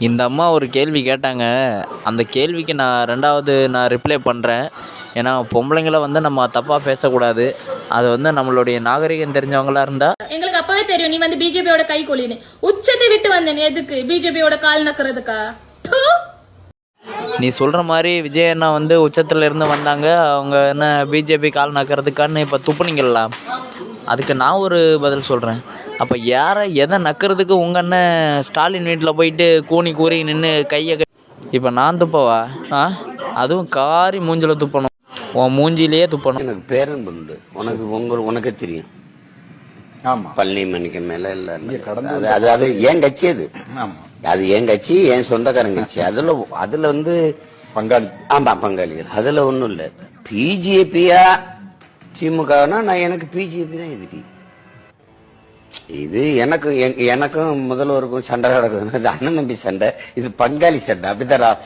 இந்த அம்மா ஒரு கேள்வி கேட்டாங்க. அந்த கேள்விக்கு நான் ரிப்ளை பண்ணுறேன். ஏன்னா பொம்பளைங்களை வந்து நம்ம தப்பாக பேசக்கூடாது. அது வந்து நம்மளுடைய நாகரிகம் தெரிஞ்சவங்களா இருந்தால். எங்களுக்கு அப்பவே தெரியும் நீ வந்து பிஜேபியோட கை கொலின்னு. உச்சத்தை விட்டு வந்தேன் எதுக்கு? பிஜேபியோட கால் நக்கிறதுக்கா? நீ சொல்கிற மாதிரி விஜய் அண்ணா வந்து உச்சத்தில் இருந்து வந்தாங்க. அவங்க என்ன பிஜேபி கால் நக்கிறதுக்கான்னு இப்போ துப்புனீங்களா? அதுக்கு நான் ஒரு பதில் சொல்கிறேன். அப்போ யாரை எதை நக்கிறதுக்கு உங்கள் அண்ணன் ஸ்டாலின் வீட்டில் போயிட்டு கூறி நின்று கையை இப்போ நான் துப்பவா? அதுவும் காரி மூஞ்சில் துப்பணும். உன் மூஞ்சிலேயே துப்பணும். எனக்கு பேரன் உண்டு. உனக்கு தெரியும். ஆமா, பழனி மணிக்கு மேல இல்ல. அது ஏன் கட்சி அது ஏன் கட்சி, என் சொந்தக்காரன் கட்சி. அதுல வந்து பங்காளி. ஆமா, பங்காளிகள். அதுல ஒண்ணும் இல்ல. பிஜேபியா திமுகனா நான் எனக்கு பிஜேபி தான் எதிரி. இது எனக்கும் முதல்வருக்கும் சண்டை நடக்குதுன்னா இது அண்ணன் தம்பி சண்டை, இது பங்காளி சண்டை. அப்படித்தான்